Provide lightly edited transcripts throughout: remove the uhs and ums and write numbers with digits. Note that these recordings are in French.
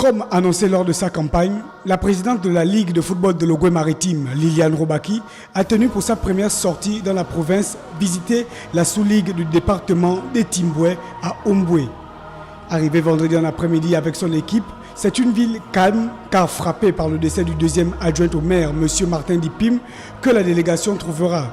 Comme annoncé lors de sa campagne, la présidente de la Ligue de football de l'Ogooué-Maritime, Liliane Robaki, a tenu pour sa première sortie dans la province visiter la sous-ligue du département de Timboué à Omboué. Arrivée vendredi en après-midi avec son équipe, c'est une ville calme car frappée par le décès du deuxième adjoint au maire, M. Martin Dipim, que la délégation trouvera.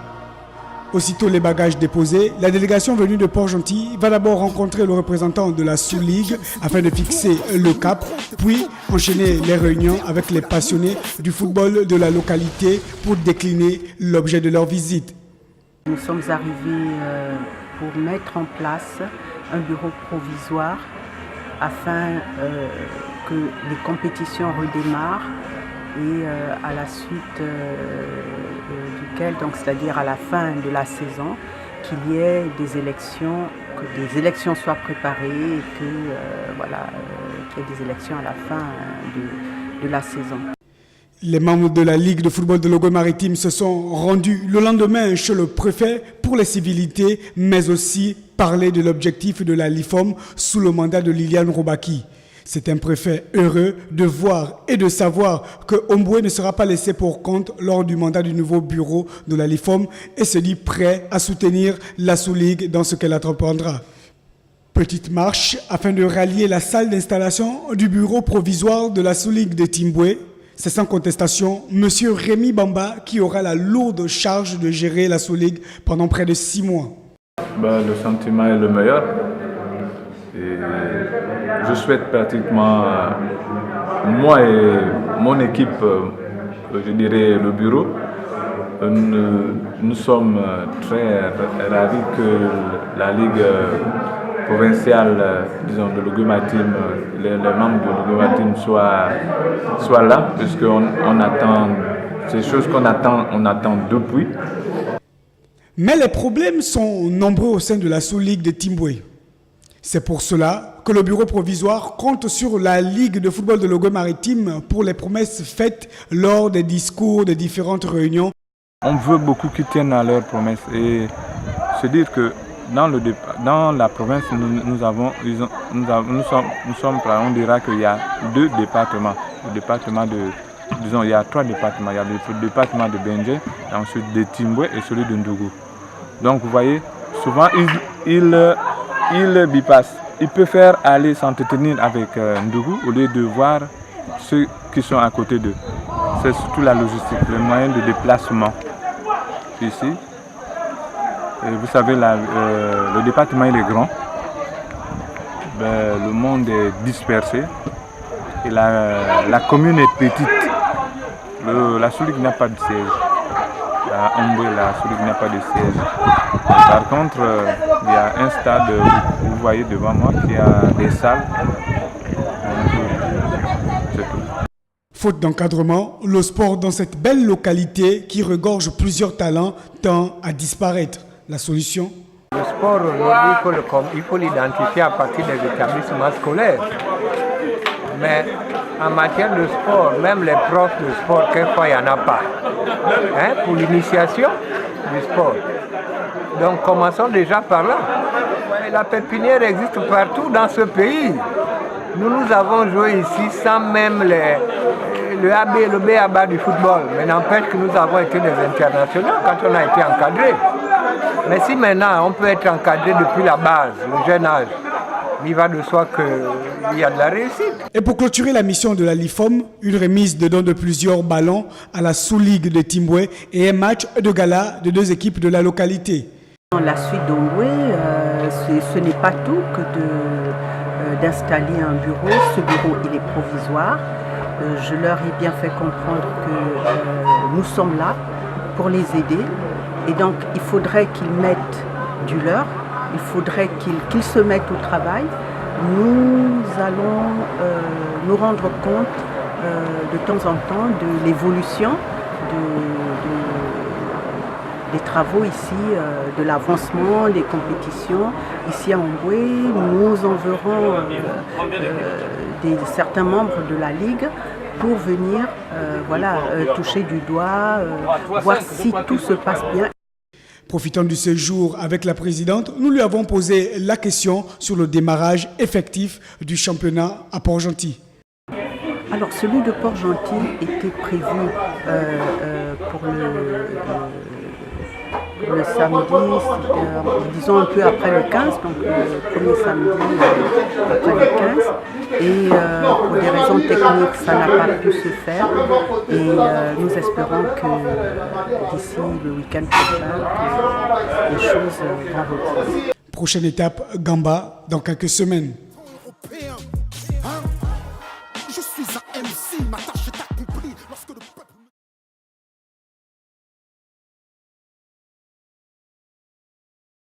Aussitôt les bagages déposés, la délégation venue de Port-Gentil va d'abord rencontrer le représentant de la sous-ligue afin de fixer le cap, puis enchaîner les réunions avec les passionnés du football de la localité pour décliner l'objet de leur visite. Nous sommes arrivés pour mettre en place un bureau provisoire afin que les compétitions redémarrent et à la suite duquel, donc c'est-à-dire à la fin de la saison, qu'il y ait des élections, que des élections soient préparées et que qu'il y ait des élections à la fin de la saison. Les membres de la Ligue de football de l'Ogooué-Maritime se sont rendus le lendemain chez le préfet pour les civilités, mais aussi parler de l'objectif de la LIFOM sous le mandat de Liliane Robaki. C'est un préfet heureux de voir et de savoir que Omboué ne sera pas laissé pour compte lors du mandat du nouveau bureau de la LIFOM et se dit prêt à soutenir la sous-ligue dans ce qu'elle entreprendra. Petite marche afin de rallier la salle d'installation du bureau provisoire de la sous-ligue de Timboué. C'est sans contestation M. Rémi Bamba qui aura la lourde charge de gérer la sous-ligue pendant près de 6 mois. Le sentiment est le meilleur. Et je souhaite pratiquement, moi et mon équipe, je dirais le bureau, nous sommes très ravis que la Ligue provinciale, disons, de l'Ogooué-Maritime, les membres de l'Ogooué-Maritime soient là, puisqu'on attend, c'est des choses on attend depuis. Mais les problèmes sont nombreux au sein de la sous-ligue de Timboué. C'est pour cela que le bureau provisoire compte sur la Ligue de football de l'Ogooué-Maritime pour les promesses faites lors des discours de différentes réunions. On veut beaucoup qu'ils tiennent à leurs promesses et se dire que dans la province, nous sommes prêts. On dira qu'il y a 2 départements. Il y a 3 départements. Il y a le département de Benje, ensuite de Timboué et celui de Ndougou. Donc vous voyez, souvent il bypasse. Il préfère aller s'entretenir avec Ndougou au lieu de voir ceux qui sont à côté d'eux. C'est surtout la logistique, les moyens de déplacement ici. Et vous savez, le département il est grand, le monde est dispersé et la commune est petite. La sous-ligue n'a pas de siège. À Omboué, la sous-ligue n'a pas de siège. Par contre, il y a un stade, vous voyez devant moi, qui a des salles. C'est tout. Faute d'encadrement, le sport dans cette belle localité qui regorge plusieurs talents tend à disparaître. La solution? Le sport, il faut l'identifier à partir des établissements scolaires. Mais en matière de sport, même les profs de sport, quelquefois, il n'y en a pas. Pour l'initiation du sport. Donc commençons déjà par là. La pépinière existe partout dans ce pays. Nous avons joué ici sans même le B.A.B.A. du football. Mais n'empêche que nous avons été des internationaux quand on a été encadrés. Mais si maintenant on peut être encadré depuis la base, le jeune âge, il va de soi qu'il y a de la réussite. Et pour clôturer la mission de la LIFOM, une remise de dons de plusieurs ballons à la sous-ligue de Timboué et un match de gala de 2 équipes de la localité. Dans la suite d'Omboué, ce n'est pas tout que d'installer un bureau. Ce bureau, il est provisoire. Je leur ai bien fait comprendre que nous sommes là pour les aider. Et donc, il faudrait qu'ils mettent du leur. Il faudrait qu'ils se mettent au travail. Nous allons nous rendre compte de temps en temps de l'évolution des travaux ici, de l'avancement des compétitions. Ici à Omboué, nous enverrons certains membres de la Ligue pour venir toucher du doigt, voir si tout se passe bien. Profitant du séjour avec la présidente, nous lui avons posé la question sur le démarrage effectif du championnat à Port-Gentil. Alors celui de Port-Gentil était prévu pour le samedi, disons un peu après le 15, donc le premier samedi après le 15. Et pour des raisons techniques, ça n'a pas pu se faire. Et nous espérons que d'ici le week-end prochain, que les choses vont reprendre. Prochaine étape, Gamba, dans quelques semaines.